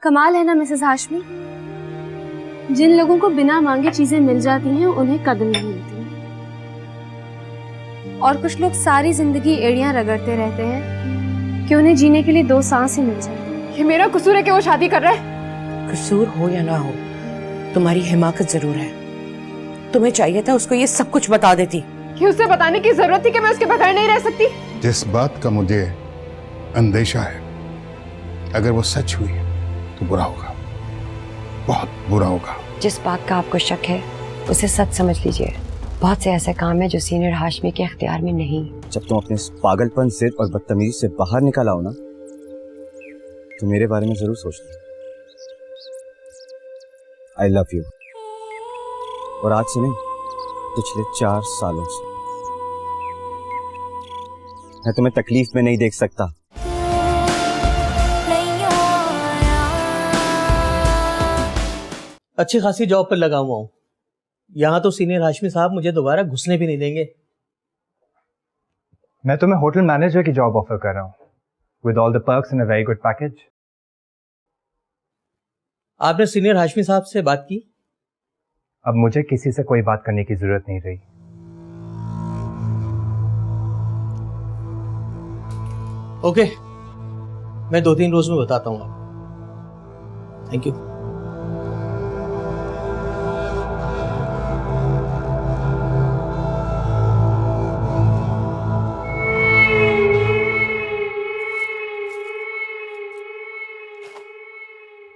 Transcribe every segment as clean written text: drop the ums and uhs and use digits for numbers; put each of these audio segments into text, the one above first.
कमाल है ना मिसेस हाशमी, जिन लोगों को बिना मांगे चीजें मिल जाती हैं उन्हें कदर नहीं मिलती, और कुछ लोग सारी जिंदगी एड़ियां रगड़ते रहते हैं कि उन्हें जीने के लिए 2 सांस ही मिल जाए। ये मेरा कसूर है कि वो शादी कर रहा है? कसूर हो या ना हो, तुम्हारी हिमाकत जरूर है। तुम्हें चाहिए था उसको ये सब कुछ बता देती। कि उसे बताने की जरूरत थी कि मैं उसके बगैर नहीं रह सकती। जिस बात का मुझे अंदेशा है, अगर वो सच हुई तो बुरा होगा, बहुत बुरा होगा। जिस बात का आपको शक है उसे सच समझ लीजिए। बहुत से ऐसे काम है जो सीनियर हाशमी के इख्तियार में नहीं। जब तुम अपने इस पागलपन, जिद और बदतमीजी से बाहर निकल आओ ना, तो मेरे बारे में जरूर सोचना। आई लव यू, और आज से नहीं, पिछले 4 सालों से। मैं तुम्हें तकलीफ में नहीं देख सकता। अच्छी खासी जॉब पर लगा हुआ हूँ। यहाँ तो सीनियर हाशमी साहब मुझे दोबारा घुसने भी नहीं देंगे। मैं तुम्हें होटल मैनेजर की जॉब ऑफर कर रहा हूँ, with all the perks and a very good package. आपने सीनियर हाशमी साहब से बात की? अब मुझे किसी से कोई बात करने की जरूरत नहीं रही। ओके, मैं 2-3 रोज में बताता हूँ आपको। Thank you.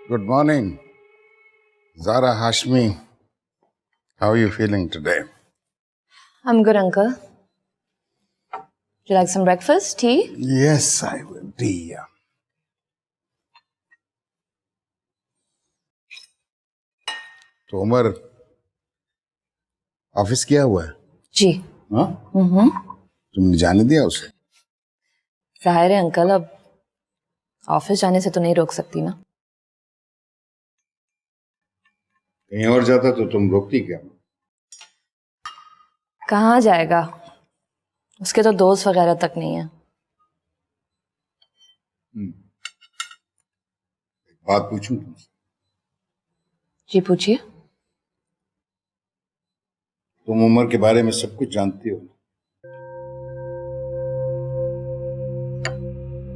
Good morning, Zara Hashmi. How are you feeling today? I'm good, uncle. Would you like some breakfast, tea? Yes, I will. Tea. तो उमर ऑफिस किया हुआ है? जी। हाँ? तुमने जाने दिया उसे? जाहिर है अंकल, अब ऑफिस जाने से तो नहीं रोक सकती ना। कहीं और जाता तो तुम रोकती क्या? कहाँ जाएगा, उसके तो दोस्त वगैरह तक नहीं है। एक बात पूछूं तुमसे? जी पूछिए। तुम उमर के बारे में सब कुछ जानती हो?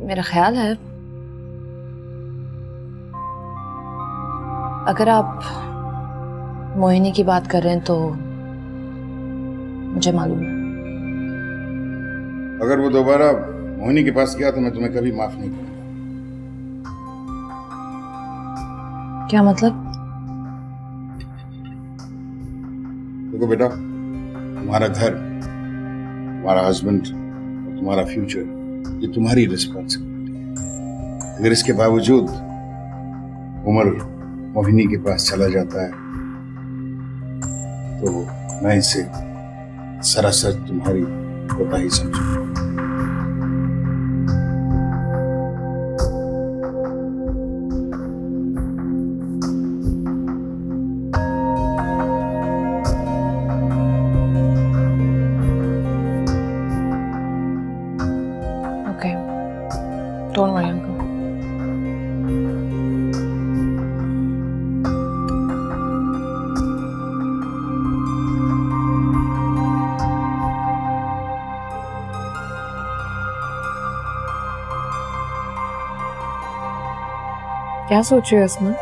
मेरा ख्याल है अगर आप मोहिनी की बात कर रहे हैं तो मुझे मालूम है। अगर वो दोबारा मोहिनी के पास गया तो मैं तुम्हें कभी माफ नहीं करूंगा। क्या मतलब? देखो बेटा, तुम्हारा घर, तुम्हारा हस्बैंड और तुम्हारा फ्यूचर, ये तुम्हारी रिस्पॉन्सिबिलिटी है। अगर इसके बावजूद उमर मोहिनी के पास चला जाता है तो मैं इसे सरासर तुम्हारी कोताही समझूंगा। Okay. Don't worry, uncle. क्या सोच रही हो इसमें?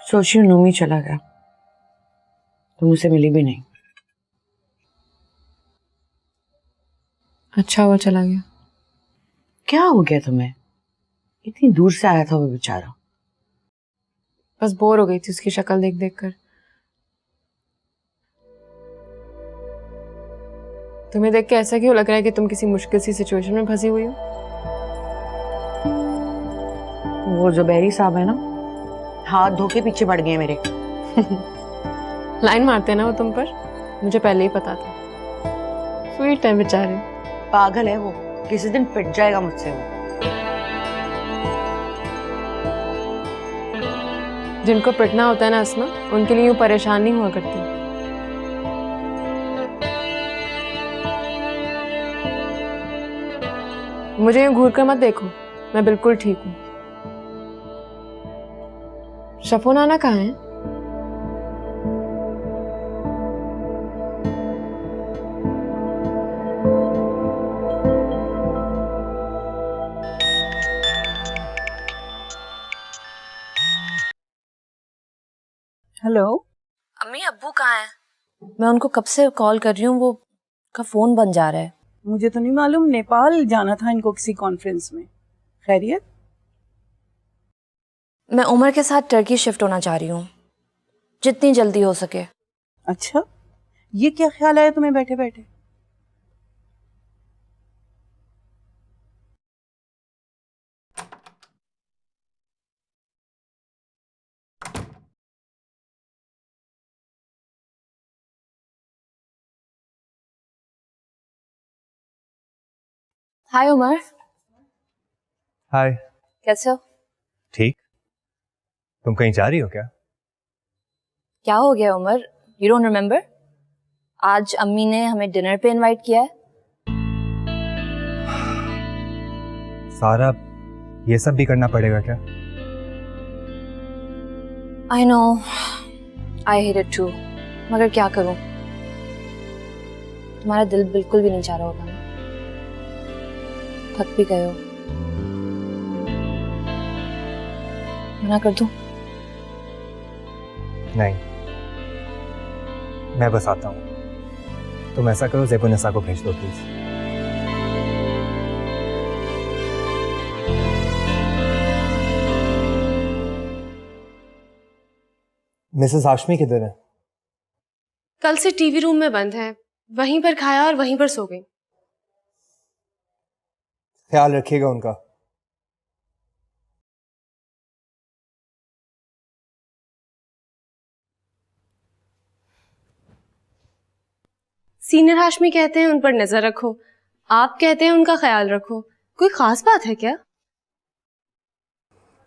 सोच रही हूँ नूमी चला गया, तुम उसे मिली भी नहीं। अच्छा हुआ चला गया। क्या हो गया तुम्हें? इतनी दूर से आया था वो बेचारा। बस बोर हो गई थी उसकी शक्ल देख देख कर। तुम्हें देख के ऐसा क्यों लग रहा है कि तुम किसी मुश्किल सी सिचुएशन में फंसी हुई हो? वो जुबैरी साहब है ना, हाथ धो के पीछे पड़ गए मेरे। लाइन मारते ना वो तुम पर, मुझे पहले ही पता था। स्वीट है बेचारे। पागल है वो, किसी दिन पिट जाएगा मुझसे वो। जिनको पिटना होता है ना अस्मा, उनके लिए यूं परेशान नहीं हुआ करती। मुझे यूं घूर कर मत देखो, मैं बिल्कुल ठीक हूँ। शफो नाना कहाँ है? हेलो। अम्मी अब्बू कहाँ हैं? मैं उनको कब से कॉल कर रही हूँ, वो का फोन बन जा रहा है। मुझे तो नहीं मालूम, नेपाल जाना था इनको किसी कॉन्फ्रेंस में। खैरियत? मैं उमर के साथ टर्की शिफ्ट होना चाह रही हूँ, जितनी जल्दी हो सके। अच्छा, ये क्या ख्याल आया तुम्हें बैठे बैठे? हाय उमर, हाय। कैसे हो? ठीक। तुम कहीं जा रही हो क्या? क्या हो गया उमर, यू डोंट रिमेम्बर? आज अम्मी ने हमें डिनर पे इनवाइट किया है। सारा ये सब भी करना पड़ेगा क्या? I know, I hate it too, मगर क्या करूं, तुम्हारा दिल बिल्कुल भी नहीं चाह रहा होगा ना, थक भी गए हो। मना कर दूं? नहीं, मैं बस आता हूँ। तुम ऐसा करो, ज़ेबुनिसा को भेज दो प्लीज। मिसेस हाशमी किधर है? कल से टीवी रूम में बंद है, वहीं पर खाया और वहीं पर सो गई। ख्याल रखिएगा उनका। सीनियर हाशमी कहते हैं उन पर नजर रखो, आप कहते हैं उनका ख्याल रखो। कोई खास बात है क्या?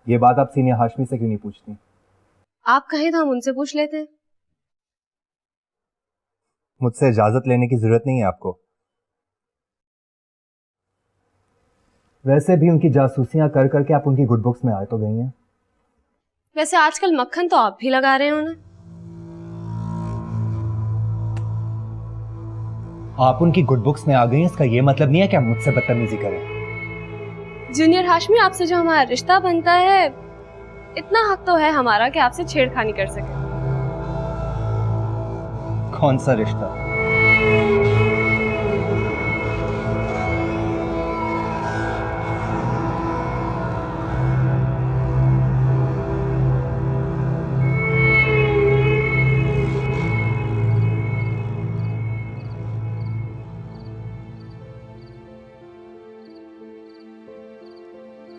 ये बात आप सीनियर हाशमी से क्यों नहीं पूछती? आप कहें तो हम उनसे पूछ लेते हैं। मुझसे इजाजत लेने की जरूरत नहीं है आपको। वैसे भी उनकी जासूसियां कर करके आप उनकी गुड बुक्स में आ तो गई हैं। वैसे आजकल मक्खन तो आप भी लगा रहे हैं उन्हें। आप उनकी गुड बुक्स में आ गई हैं, इसका ये मतलब नहीं है कि आप मुझसे बदतमीजी करें। जूनियर हाशमी, आपसे जो हमारा रिश्ता बनता है, इतना हक तो है हमारा कि आपसे छेड़खानी कर सके। कौन सा रिश्ता?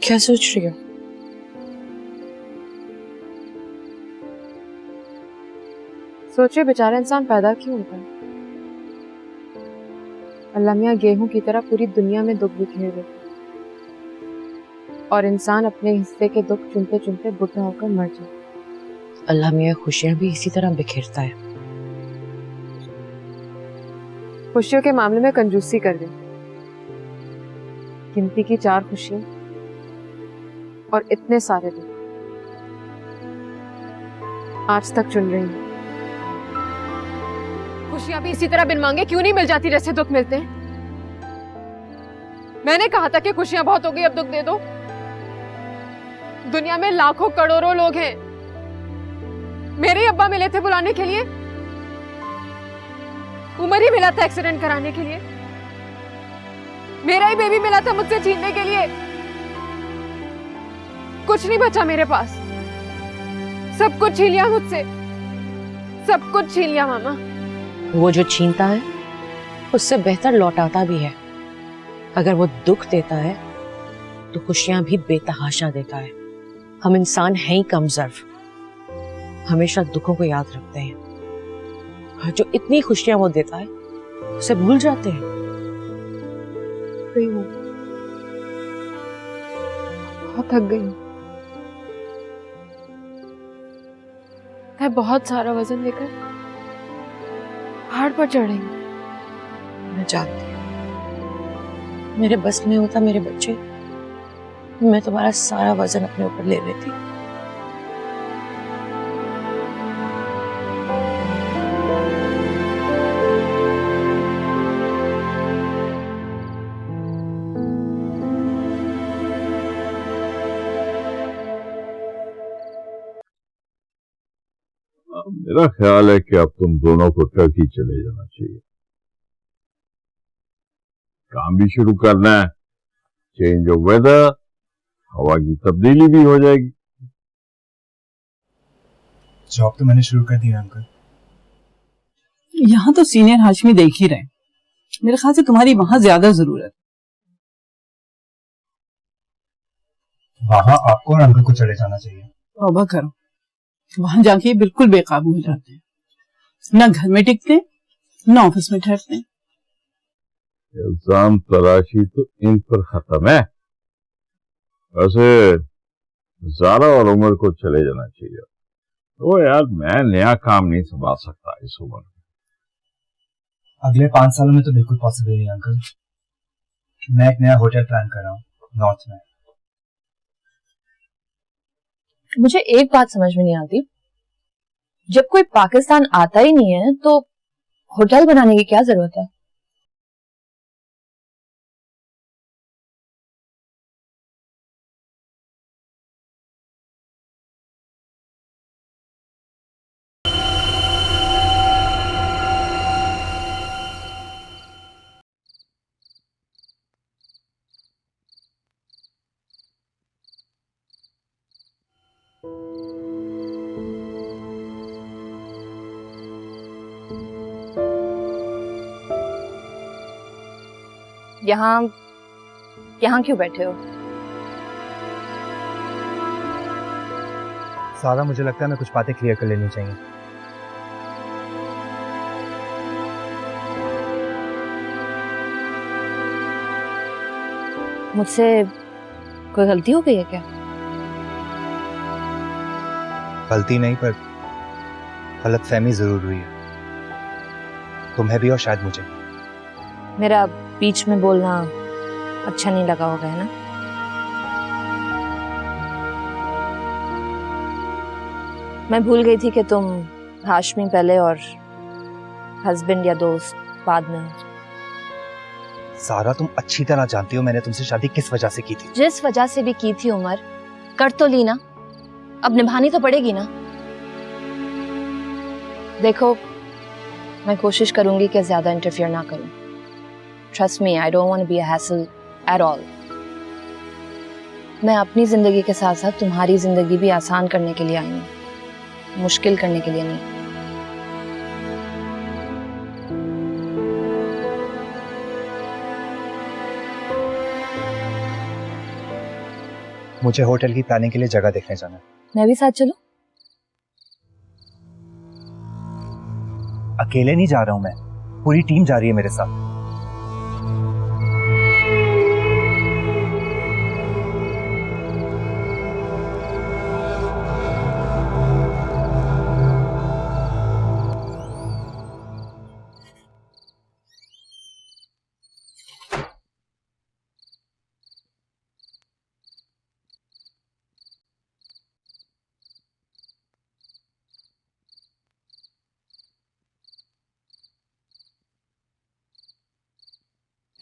क्या सोच रही हो? सोचिए बेचारा इंसान पैदा क्यों होता है। अल्लाह मियां गेहूं की तरह पूरी दुनिया में दुख बिखेर देते और इंसान अपने हिस्से के दुख चुनते चुनते बुढ़ा होकर मर जाए। अल्लाह मियां खुशियां भी इसी तरह बिखेरता है। खुशियों के मामले में कंजूसी कर दे। गिनती की 4 खुशियां और इतने सारे दुख आज तक चुन रही हूं। खुशियां भी इसी तरह बिन मांगे क्यों नहीं मिल जाती जैसे दुख मिलते हैं? मैंने कहा था कि खुशियां बहुत हो गई, अब दुख दे दो। दुनिया में लाखों करोड़ों लोग हैं। मेरे अब्बा मिले थे बुलाने के लिए, उमर ही मिला था एक्सीडेंट कराने के लिए, मेरा ही बेबी मिला था मुझसे छीनने के लिए। कुछ नहीं बचा मेरे पास, सब कुछ छीन लिया मुझसे, सब कुछ छीन लिया मामा। वो जो छीनता है उससे बेहतर लौटाता भी है। अगर वो दुख देता है तो खुशियां भी बेतहाशा देता है। हम इंसान हैं ही कमजोर, हमेशा दुखों को याद रखते हैं, और जो इतनी खुशियां वो देता है उसे भूल जाते हैं। गई हूँ, बहुत थक गई हूँ। मैं बहुत सारा वजन लेकर पहाड़ पर चढ़ रही हूँ। मैं जानती हूँ, मेरे बस में होता मेरे बच्चे मैं तुम्हारा सारा वजन अपने ऊपर ले लेती। मेरा ख्याल है कि अब तुम दोनों को टर्की चले जाना चाहिए। काम भी शुरू करना है, चेंज ऑफ वेदर, हवा की तब्दीली भी हो जाएगी। जॉब तो मैंने शुरू कर दी है अंकल। यहाँ तो सीनियर हाशमी देख ही रहे हैं। मेरे ख्याल से तुम्हारी वहां ज्यादा जरूरत। वहां आपको और अंकल को चले जाना चाहिए। तौबा करो, वहां जाके बिल्कुल बेकाबू हो जाते हैं, ना घर में टिकते ना ऑफिस में ठहरते। इल्जाम तलाशी तो इन पर खत्म है। वैसे ज़ारा और उमर को चले जाना चाहिए। तो यार मैं नया काम नहीं संभाल सकता इस उम्र में। अगले 5 सालों में तो बिल्कुल पॉसिबल नहीं अंकल। मैं एक नया होटल प्लान कर रहा हूँ नॉर्थ में। मुझे एक बात समझ में नहीं आती, जब कोई पाकिस्तान आता ही नहीं है तो होटल बनाने की क्या जरूरत है? यहाँ क्यों बैठे हो? सारा मुझे लगता है मैं कुछ बातें क्लियर कर लेनी चाहिए। मुझसे कोई गलती हो गई है क्या? गलती नहीं पर गलतफहमी जरूर हुई है, तुम्हें भी और शायद मुझे। मेरा बीच में बोलना अच्छा नहीं लगा होगा, है ना? मैं भूल गई थी कि तुम हाशमी पहले और हस्बैंड या दोस्त बाद में। सारा तुम अच्छी तरह जानती हो मैंने तुमसे शादी किस वजह से की थी। जिस वजह से भी की थी उमर, कर तो ली ना, अब निभानी तो पड़ेगी ना। देखो, मैं कोशिश करूंगी कि ज्यादा इंटरफियर ना करूं। Trust me, I don't want to be a hassle at all. मैं अपनी जिंदगी के साथ साथ तुम्हारी जिंदगी भी आसान करने के लिए आई हूँ, मुश्किल करने के लिए नहीं। मुझे होटल की प्लानिंग के लिए जगह देखने जाना है। मैं भी साथ चलूं? अकेले नहीं जा रहा हूं मैं, पूरी टीम जा रही है मेरे साथ।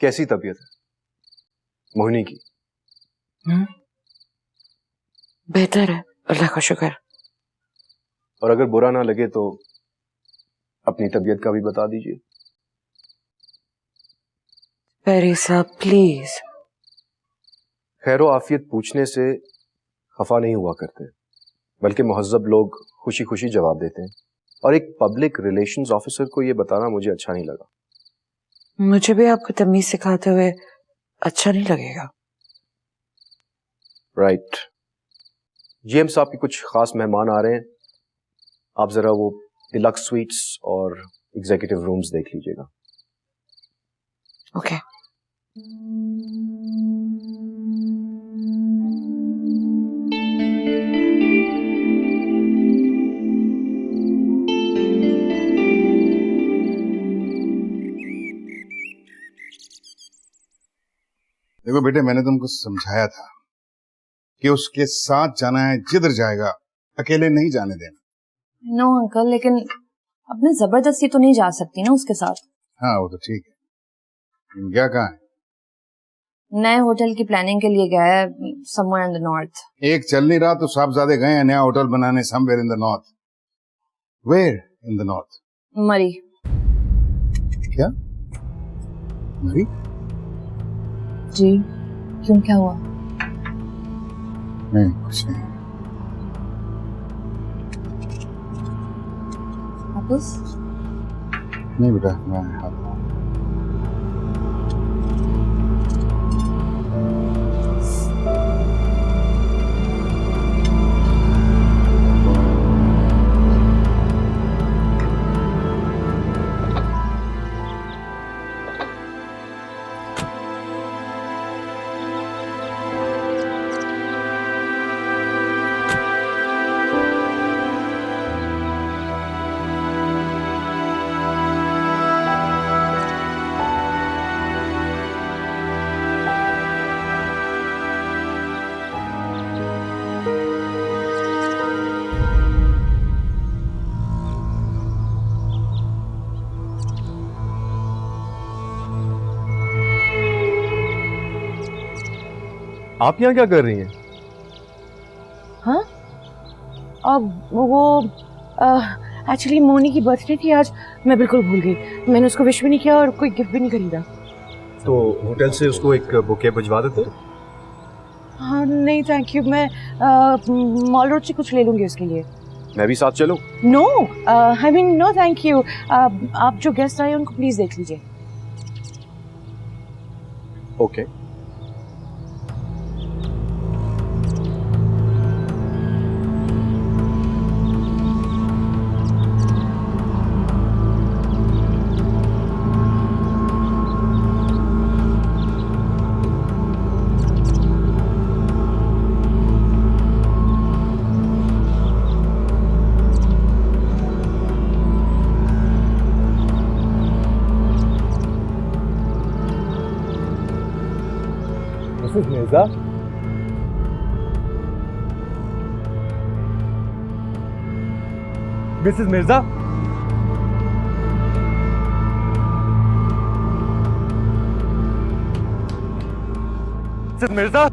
कैसी तबीयत है मोहिनी की? बेहतर है, अल्लाह का शुक्र। और अगर बुरा ना लगे तो अपनी तबीयत का भी बता दीजिए। पेरी साहब प्लीज। खैरो आफियत पूछने से खफा नहीं हुआ करते, बल्कि मुहज्जब लोग खुशी खुशी जवाब देते हैं। और एक पब्लिक रिलेशंस ऑफिसर को यह बताना मुझे अच्छा नहीं लगा। मुझे भी आपको तमीज सिखाते हुए अच्छा नहीं लगेगा। राइट। जीएम साहब के कुछ खास मेहमान आ रहे हैं, आप जरा वो डिलक्स स्वीट्स और एग्जीक्यूटिव रूम्स देख लीजिएगा। ओके। देखो बेटे, मैंने तुमको समझाया था कि उसके साथ जाना है, जिधर जाएगा अकेले नहीं जाने देना। नो अंकल, लेकिन अब मैं जबरदस्ती तो नहीं जा सकती ना उसके साथ। हाँ वो तो ठीक है। गया कहाँ है? नए होटल की प्लानिंग के लिए गया है, समवेयर इन द नॉर्थ। एक चल नहीं रहा तो साहबजादे गए हैं नया होटल बनाने, somewhere in the north. Where in the north? Murree. क्या मरी? जी क्यों, क्या हुआ? नहीं कुछ नहीं। वापस? नहीं बेटा, मैं आता हूँ। आप यहाँ क्या कर रही हैं? हाँ, अब वो एक्चुअली मोनी की बर्थडे थी आज, मैं बिल्कुल भूल गई। मैंने उसको विश भी नहीं किया और कोई गिफ्ट भी नहीं खरीदा। तो होटल से उसको एक बुके भिजवा देते? हाँ नहीं थैंक यू, मैं मॉल रोड से कुछ ले लूंगी उसके लिए। मैं भी साथ चलूं? No I mean no thank you. आप जो गेस्ट आए उनको प्लीज देख लीजिए। Okay. Mrs Mirza, Mrs Mirza, Mrs Mirza,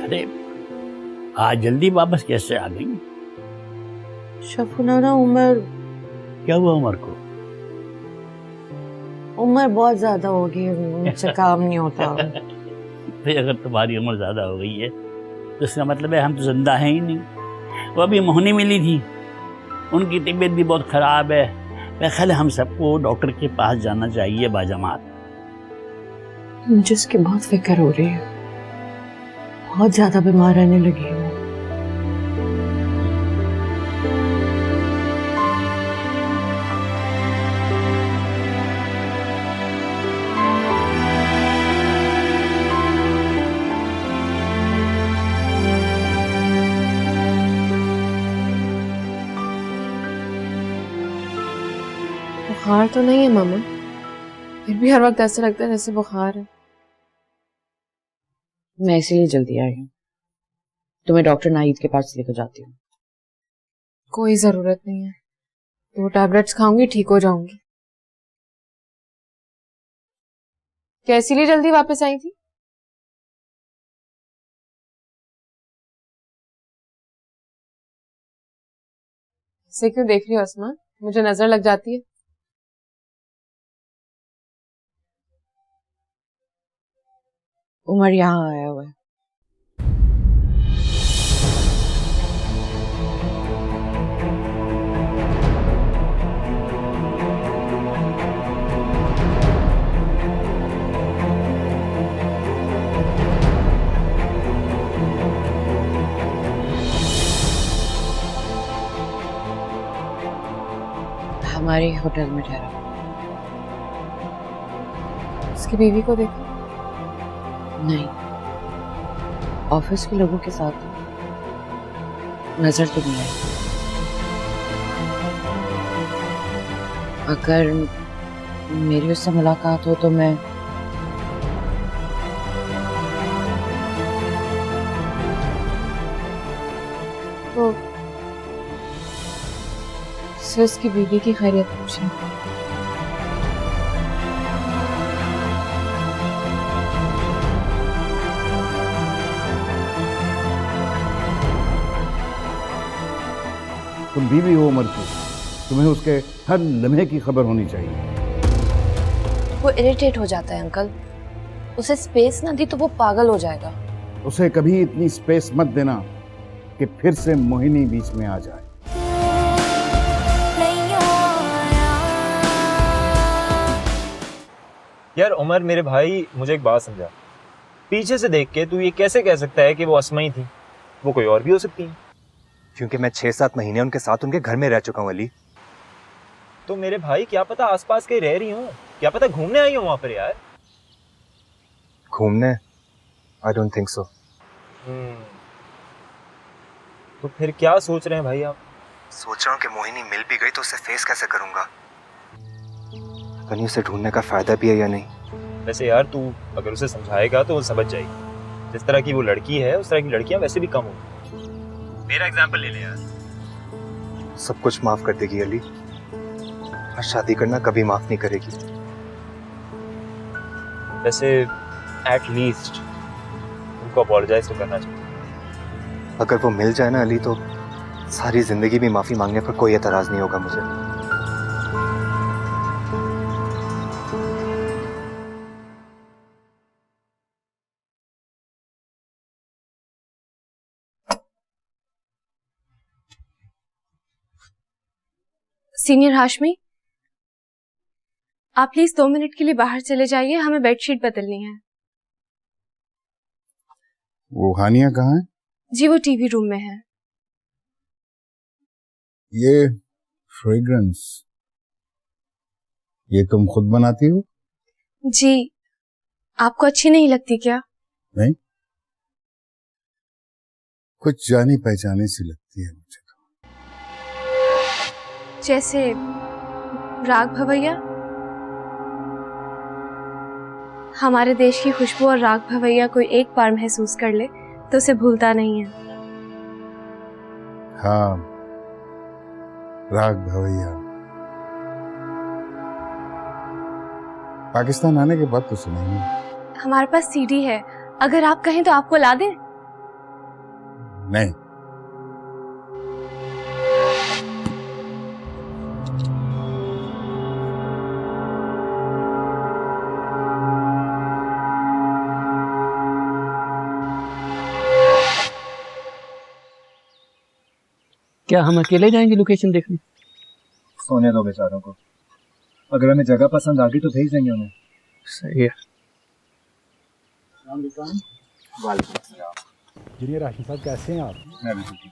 अरे आज जल्दी वापस कैसे आ गई? शफुनाना उम्र, क्या हुआ उमर को? उम्र बहुत ज्यादा हो गई, मुझसे काम नहीं होता। फिर अगर तुम्हारी उम्र ज्यादा हो गई है तो इसका मतलब है हम तो जिंदा हैं ही नहीं। वो अभी मोहनी मिली थी, उनकी तबीयत भी बहुत खराब है। मेरा ख्याल है हम सबको डॉक्टर के पास जाना चाहिए बाजमात। मुझे इसकी बहुत फिक्र हो रही है, बहुत ज्यादा बीमार रहने लगी हूँ। बुखार तो नहीं है मामा, फिर भी हर वक्त ऐसा लगता है जैसे बुखार है। मैं इसीलिए जल्दी आई हूँ, तुम्हें डॉक्टर नाहिद के पास लेकर जाती हूँ। कोई जरूरत नहीं है, 2 टैबलेट्स खाऊंगी ठीक हो जाऊंगी। क्या इसीलिए जल्दी वापस आई थी? ऐसे क्यों देख रही हो अस्मा, मुझे नजर लग जाती है। उमर यहाँ आया हुआ है। हमारे होटल में ठहरा। उसकी बीवी को देखा? नहीं, ऑफिस के लोगों के साथ नजर तो नहीं आई। अगर मेरी उससे मुलाकात हो तो मैं तो उससे उसकी बीवी की खैरियत पूछी। तुम बीवी हो उमर की, तुम्हें उसके हर लम्हे की खबर होनी चाहिए। वो इरिटेट हो जाता है अंकल, उसे स्पेस ना दी तो वो पागल हो जाएगा। उसे कभी इतनी स्पेस मत देना कि फिर से मोहिनी बीच में आ जाए। यार उमर मेरे भाई, मुझे एक बात समझा। पीछे से देख के तू ये कैसे कह सकता है कि वो असमा ही थी? वो कोई और भी हो सकती है। क्योंकि मैं 6-7 महीने उनके साथ उनके घर में रह चुका हूँ अली। तो मेरे भाई क्या पता आसपास कहीं रह रही हूँ, क्या पता घूमने आई हूँ वहां पर यार। घूमने? I don't think so. तो फिर क्या सोच रहे हैं भाई आप? सोच रहा हूँ कि मोहिनी मिल भी गई तो उसे फेस कैसे करूंगा। पता नहीं उसे ढूंढने का फायदा भी है या नहीं। वैसे यार तू अगर उसे समझाएगा तो वो समझ जाएगी। जिस तरह की वो लड़की है उस तरह की लड़कियां वैसे भी कम होंगी। मेरा एग्जाम्पल ले ले यार। सब कुछ माफ कर देगी अली, और शादी करना कभी माफ नहीं करेगी। वैसे एट लीस्ट उनको अपॉलोजाइज तो करना चाहिए। अगर वो मिल जाए ना अली तो सारी जिंदगी भी माफी मांगने पर कोई एतराज नहीं होगा मुझे। सीनियर हाशमी, आप प्लीज 2 मिनट के लिए बाहर चले जाइए, हमें बेडशीट बदलनी है। वो हानिया कहाँ है? जी वो टीवी रूम में है। ये फ्रेग्रेंस ये तुम खुद बनाती हो? जी, आपको अच्छी नहीं लगती क्या? नहीं, कुछ जानी पहचानी सी लगती है मुझे। जैसे राग भवैया। हमारे देश की खुशबू और राग भवैया कोई एक बार महसूस कर ले तो उसे भूलता नहीं है। हाँ, राग भवैया पाकिस्तान आने के बाद तो सुनेंगे। हमारे पास सीडी है, अगर आप कहें तो आपको ला दें। नहीं, क्या हम अकेले जाएंगे लोकेशन देखने? सोने दो बेचारों को, अगर हमें जगह पसंद आ गई तो भेज देंगे उन्हें। सही है। जूनियर हाशिम साहब कैसे हैं आप? मैं बिल्कुल ठीक।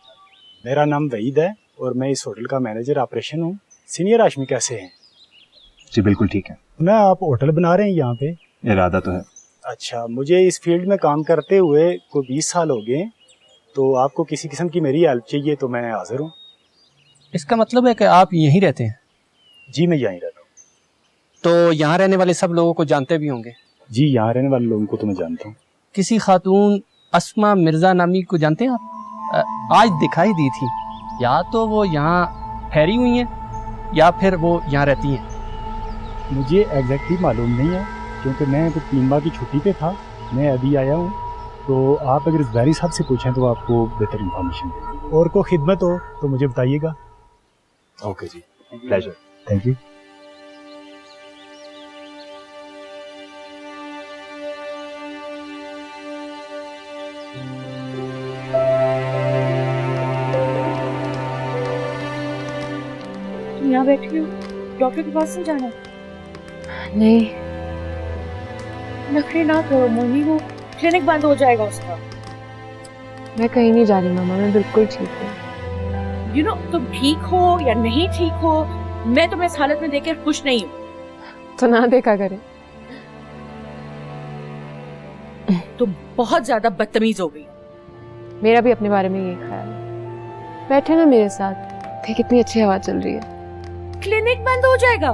मेरा नाम वहीद है और मैं इस होटल का मैनेजर ऑपरेशन हूँ। सीनियर हाशमी कैसे हैं? जी बिल्कुल ठीक है। ना आप होटल बना रहे हैं यहाँ पे? इरादा तो है। अच्छा, मुझे इस फील्ड में काम करते हुए कोई 20 साल हो गए, तो आपको किसी किस्म की मेरी हेल्प चाहिए तो मैं हाजिर हूँ। इसका मतलब है कि आप यहीं रहते हैं? जी मैं यहीं रहता हूँ। तो यहाँ रहने वाले सब लोगों को जानते भी होंगे? जी यहाँ रहने वाले लोगों को तो मैं जानता हूँ। किसी खातून अस्मा मिर्जा नामी को जानते हैं आप? आज दिखाई दी थी, या तो वो यहाँ ठहरी हुई हैं या फिर वो यहाँ रहती हैं। मुझे एग्जैक्टली मालूम नहीं है क्योंकि मैं तो 3 माह की छुट्टी पे था, मैं अभी आया हूँ। तो आप अगर ज़ारी साहब से पूछें तो आपको बेहतर इन्फॉर्मेशन देंगे, और कोई खिदमत हो तो मुझे बताइएगा। ओके जी, प्लेजर। Thank you. यहाँ बैठी हूँ, डॉक्टर के पास नहीं जाना? नहीं। नखरे ना करो मोनी, वो क्लिनिक बंद हो जाएगा उसका। मैं कहीं नहीं जा रही मामा, मैं बिल्कुल ठीक हूँ। तुम ठीक हो या नहीं ठीक हो, मैं तुम्हें इस हालत में देखकर खुश नहीं हूँ। तो ना देखा करे। तुम बहुत ज्यादा बदतमीज हो गई। मेरा भी अपने बारे में यही ख्याल है। बैठे ना मेरे साथ, देख कितनी अच्छी हवा चल रही है। क्लिनिक बंद हो जाएगा।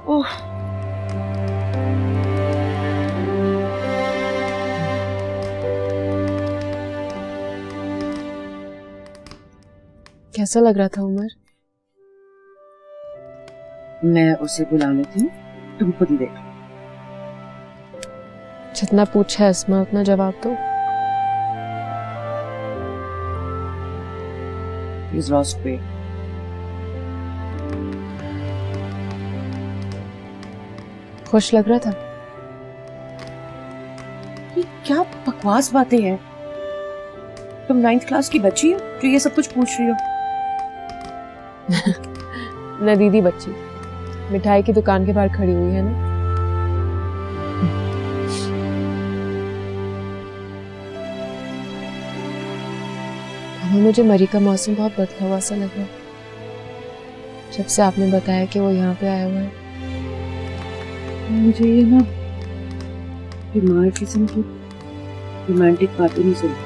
ओह, कैसा लग रहा था उमर? मैं उसे बुला लेती हूँ, तुम खुद ही देख। जितना पूछा है अस्मा उतना जवाब दो। He's lost weight. खुश लग रहा था। ये क्या बकवास बातें हैं? तुम 9th क्लास की बच्ची हो जो ये सब कुछ पूछ रही हो? न दीदी बच्ची, मिठाई की दुकान के बाहर खड़ी हुई है ना। मुझे मरी का मौसम बहुत बदला हुआ सा लगा जब से आपने बताया कि वो यहाँ पे आया हुआ है। मुझे ये ना बीमार किस्म की रोमांटिक बातें नहीं सुनती।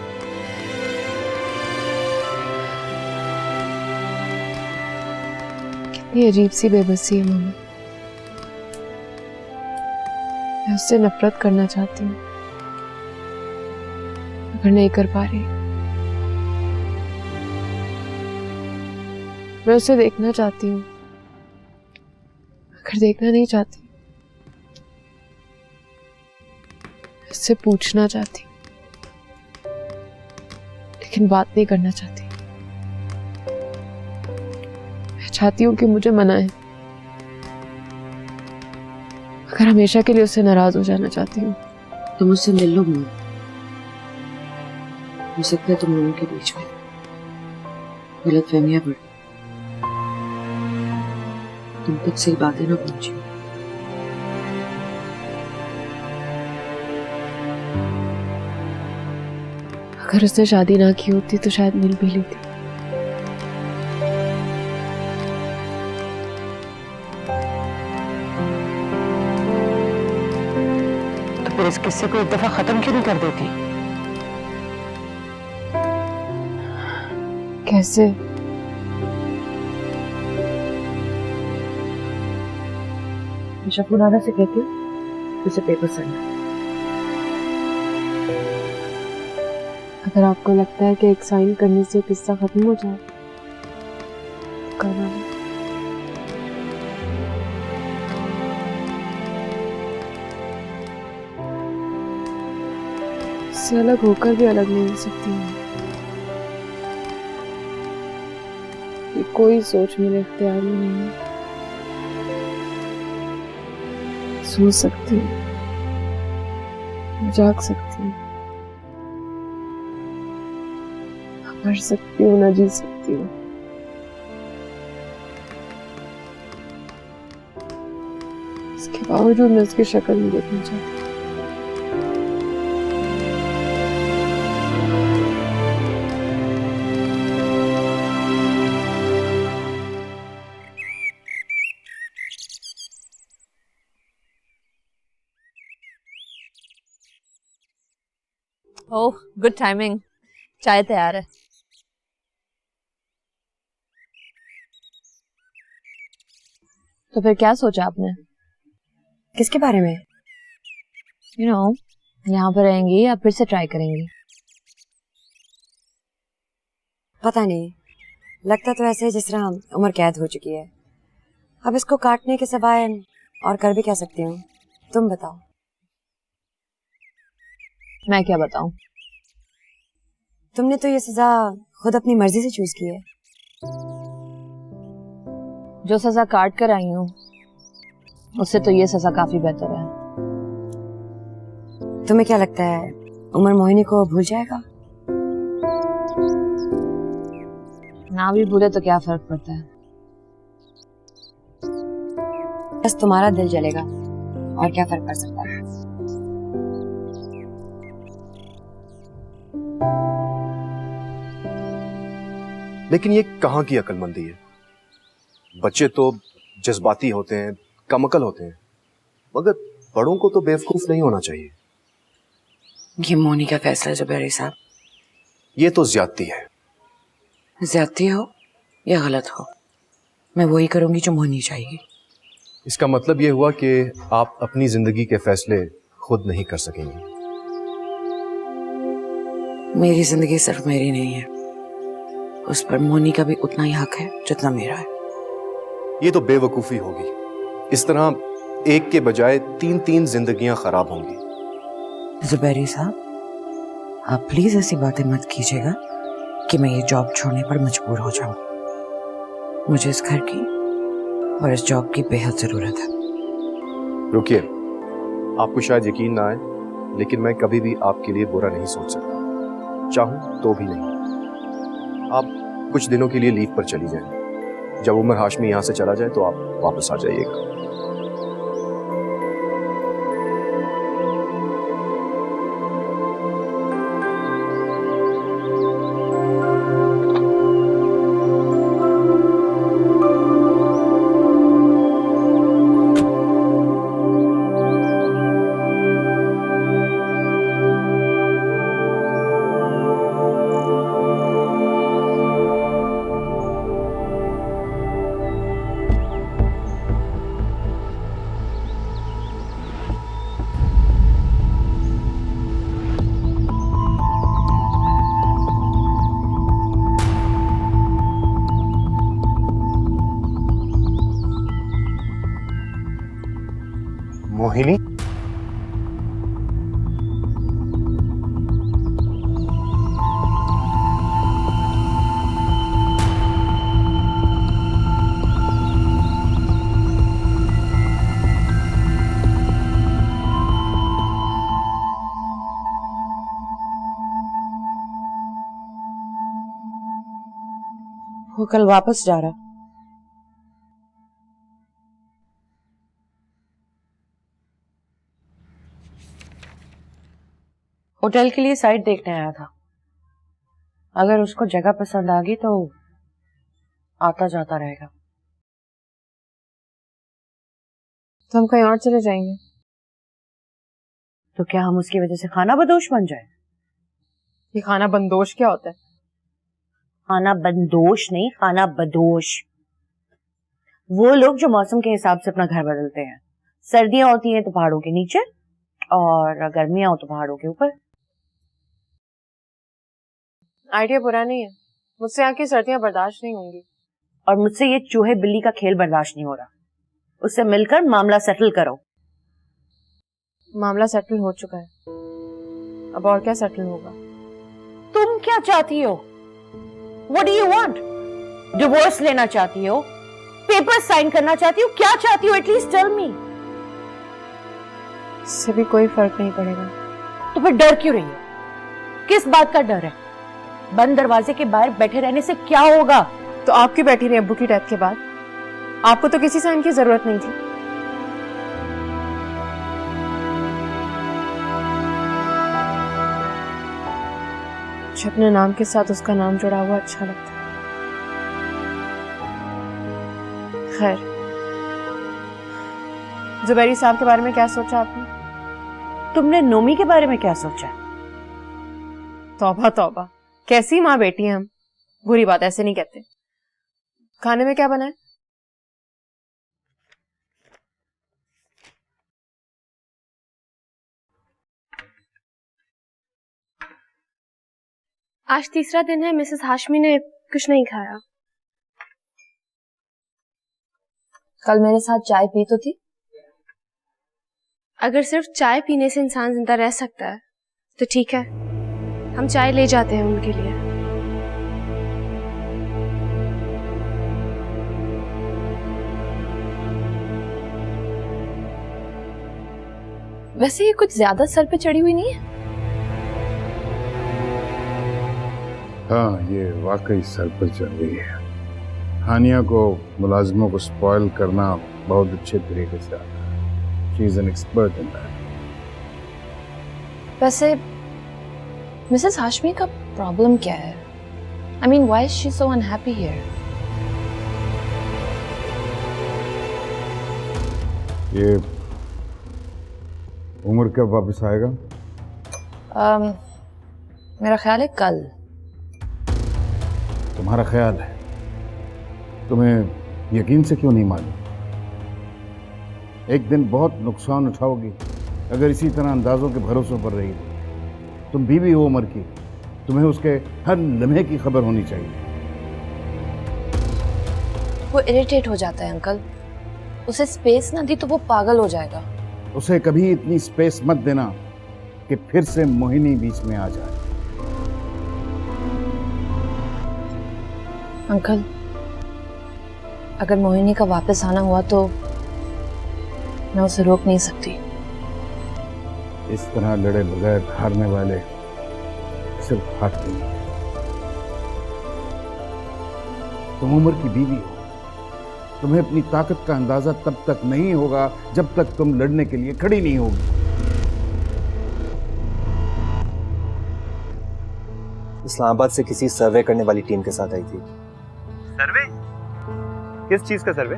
कितनी अजीब सी बेबसी है मामा। मैं उससे नफरत करना चाहती हूँ मगर नहीं कर पा रही। मैं उसे देखना चाहती हूँ मगर देखना नहीं चाहती। उससे पूछना चाहती हूँ लेकिन बात नहीं करना चाहती। मैं चाहती हूँ कि मुझे मनाए मगर हमेशा के लिए उससे नाराज हो जाना चाहती हूँ। तुम उससे मिल लो मोर, हो सकता है तुम दोनों के बीच में गलतफहमियां बढ़, तुम कुछ सही बातें ना पहुंची। अगर उसने शादी ना की होती तो शायद मिल भी लेती। तो फिर इस किस्से को एक दफा खत्म क्यों नहीं कर देती? कैसे? शकुनाना से कहती हूँ उसे पेपर सेंड। अगर आपको लगता है कि एक साइन करने से किस्सा खत्म हो जाए तो करवा लो। इससे अलग होकर भी अलग नहीं हो सकती हूँ। ये कोई सोच मेरे इख्तियार में नहीं है। सो सकती हूँ, जाग सकती हूँ, मर सकती हूँ, ना जी सकती हूँ। इसके बावजूद मैं उसकी शक्ल नहीं देखना चाहती। ओह, गुड टाइमिंग। चाय तैयार है। तो फिर क्या सोचा आपने? किसके बारे में? यू नो, यहाँ पर रहेंगी या फिर से ट्राई करेंगी? पता नहीं, लगता तो ऐसे जिस तरह उम्र कैद हो चुकी है। अब इसको काटने के सिवाय और कर भी क्या सकती हूँ? तुम बताओ। मैं क्या बताऊं? तुमने तो ये सजा खुद अपनी मर्जी से चूज की है। जो सजा काट कर आई हूँ उससे तो ये सजा काफी बेहतर है। तुम्हें क्या लगता है उमर मोहिनी को भूल जाएगा? ना भी भूले तो क्या फर्क पड़ता है? बस तुम्हारा दिल जलेगा और क्या फर्क पड़ सकता है? लेकिन ये कहाँ की अक्लमंदी है? बच्चे तो जज्बाती होते हैं, कमकल होते हैं, मगर बड़ों को तो बेवकूफ नहीं होना चाहिए। ये मोनी का फैसला है जुबैरी साहब। ये तो ज्यादती है। ज्यादती हो या गलत हो, मैं वही करूंगी जो मोनी चाहेगी। इसका मतलब ये हुआ कि आप अपनी जिंदगी के फैसले खुद नहीं कर सकेंगी। मेरी जिंदगी सिर्फ मेरी नहीं है, उस पर मोनी का भी उतना ही हक है जितना मेरा है। ये तो बेवकूफी होगी। इस तरह एक के बजाय 3-3 जिंदगियां खराब होंगी। जुबैरी साहब, आप प्लीज ऐसी बातें मत कीजिएगा कि मैं ये जॉब छोड़ने पर मजबूर हो जाऊं। मुझे इस घर की और इस जॉब की बेहद जरूरत है। रुकिए, आपको शायद यकीन ना आए, लेकिन मैं कभी भी आपके लिए बुरा नहीं सोच सकता, चाहूं तो भी नहीं। आप कुछ दिनों के लिए लीव पर चली जाएं। जब उमर हाशमी यहां से चला जाए तो आप वापस आ जाइएगा। मोहिनी, वो कल वापस जा रहा। होटल के लिए साइट देखने आया था। अगर उसको जगह पसंद आ गई तो आता जाता रहेगा। तो हम कहीं और चले जाएंगे। तो क्या हम उसकी वजह से खाना बदोश बन जाए? ये खाना बंदोश क्या होता है? खाना बंदोश नहीं, खाना बदोश। वो लोग जो मौसम के हिसाब से अपना घर बदलते हैं। सर्दियां होती हैं तो पहाड़ों के नीचे, और गर्मियां हो तो पहाड़ों के ऊपर। आइडिया बुरा नहीं है, मुझसे यहाँ की सर्दियां बर्दाश्त नहीं होंगी। और मुझसे ये चूहे बिल्ली का खेल बर्दाश्त नहीं हो रहा। उससे मिलकर मामला सेटल करो। मामला सेटल हो चुका है, अब और क्या सेटल होगा? तुम क्या चाहती हो? What do you want? Divorce लेना चाहती हो? पेपर साइन करना चाहती हो? क्या चाहती हो? At least tell me. इससे भी कोई फर्क नहीं पड़ेगा। तो फिर डर क्यों रही हो? किस बात का डर है? बंद दरवाजे के बाहर बैठे रहने से क्या होगा? तो आपकी बैठी रही अब्बू की डेथ के बाद। आपको तो किसी साइन की जरूरत नहीं थी। अपने नाम के साथ उसका नाम जुड़ा हुआ अच्छा लगता है। खैर, जुबैरी साहब के बारे में क्या सोचा आपने? तुमने नोमी के बारे में क्या सोचा? तौबा तौबा, कैसी माँ बेटी हैं हम। बुरी बात ऐसे नहीं कहते। खाने में क्या बना है? आज तीसरा दिन है, मिसेस हाशमी ने कुछ नहीं खाया। कल मेरे साथ चाय पी तो थी। अगर सिर्फ चाय पीने से इंसान जिंदा रह सकता है तो ठीक है, हम चाय ले जाते हैं उनके लिए। वैसे ये कुछ ज्यादा सर पे चढ़ी हुई नहीं है? हाँ, ये वाकई सर पर चढ़ गई है। हानिया को मुलाजिमों को स्पॉइल करना बहुत अच्छे तरीके से आता है। She is an expert in that. वैसे मिसेस हाशमी का प्रॉब्लम क्या है? I mean why is she so unhappy here? ये उमर कब वापस आएगा? मेरा ख्याल है कल। तुम्हारा ख्याल है? तुम्हें यकीन से क्यों नहीं मालूम? एक दिन बहुत नुकसान उठाओगी अगर इसी तरह अंदाजों के भरोसे पर रही। तुम बीवी हो उमर की, तुम्हें उसके हर लम्हे की खबर होनी चाहिए। वो इरिटेट हो जाता है अंकल, उसे स्पेस ना दी तो वो पागल हो जाएगा। उसे कभी इतनी स्पेस मत देना कि फिर से मोहिनी बीच में आ जाए। अंकल, अगर मोहिनी का वापस आना हुआ तो मैं उसे रोक नहीं सकती। इस तरह लड़े बगैर हारने वाले सिर्फ हारते हैं। तुम उम्र की बीवी हो, तुम्हें अपनी ताकत का अंदाजा तब तक नहीं होगा जब तक तुम लड़ने के लिए खड़ी नहीं होगी। इस्लामाबाद से किसी सर्वे करने वाली टीम के साथ आई थी। सर्वे? किस चीज का सर्वे?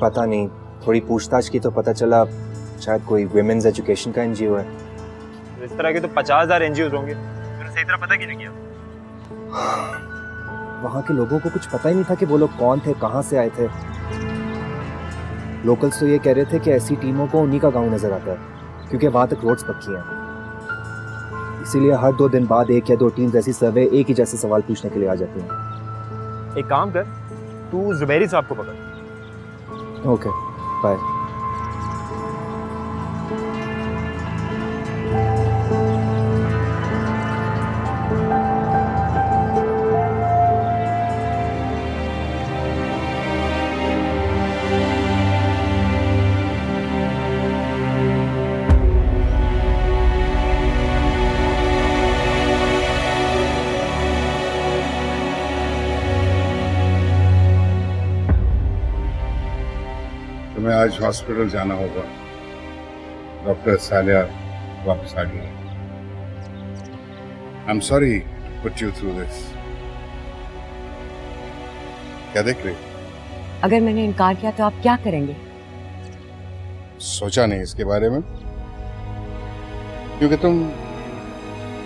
पता नहीं, थोड़ी पूछताछ की तो पता चला शायद कोई विमेन्स एजुकेशन का एनजीओ है। इस तरह के तो 50,000 एनजीओ होंगे, फिर सही तरह पता क्यों नहीं किया? वहाँ के लोगों को कुछ पता ही नहीं था कि वो लोग कौन थे, कहाँ से आए थे। लोकल्स तो ये कह रहे थे कि ऐसी टीमों को उन्हीं का गांव नजर आता है क्योंकि वहाँ तक रोड्स पक्की हैं। इसीलिए हर 2 दिन बाद 1 या 2 टीम्स ऐसी सर्वे एक ही जैसे सवाल पूछने के लिए आ जाती हैं। एक काम कर, तू जुबैरी साहब को पकड़। Okay, bye. तुम्हें आज हॉस्पिटल जाना होगा। डॉक्टर सालिया वापस आ गई। I am sorry to put you through this. क्या देख रही? अगर मैंने इनकार किया तो आप क्या करेंगे? सोचा नहीं इसके बारे में, क्योंकि तुम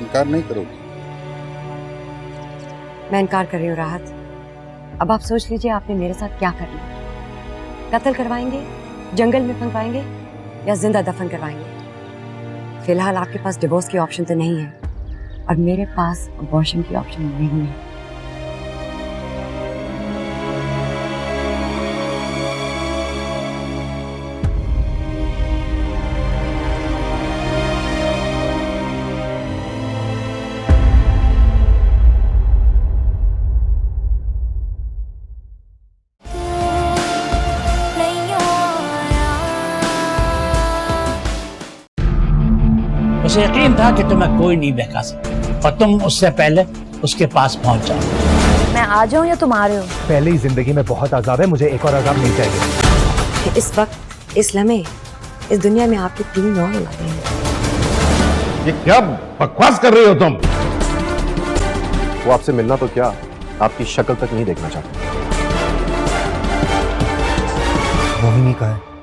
इनकार नहीं करोगी। मैं इनकार कर रही हूँ राहत। अब आप सोच लीजिए आपने मेरे साथ क्या करना। कत्ल करवाएंगे, जंगल में फंसवाएंगे या जिंदा दफन करवाएंगे? फिलहाल आपके पास डिवोर्स की ऑप्शन तो नहीं है और मेरे पास अबॉर्शन की ऑप्शन नहीं है। उसे यकीन था कि तुम्हें कोई नहीं बहका सकता और तुम उससे पहले उसके पास पहुंच जाओ। मैं आ जाऊं या तुम आ रहे हो? पहले ही जिंदगी में बहुत अजाब है, मुझे एक और अजाब नहीं चाहिए। कि इस वक्त, इस लम्हे, इस दुनिया में आपके 3 और औलादें हैं। ये क्या बकवास कर रही हो तुम? वो आपसे मिलना तो क्या, आपकी शक्ल तक नहीं देखना चाहता। मोहिनी का है।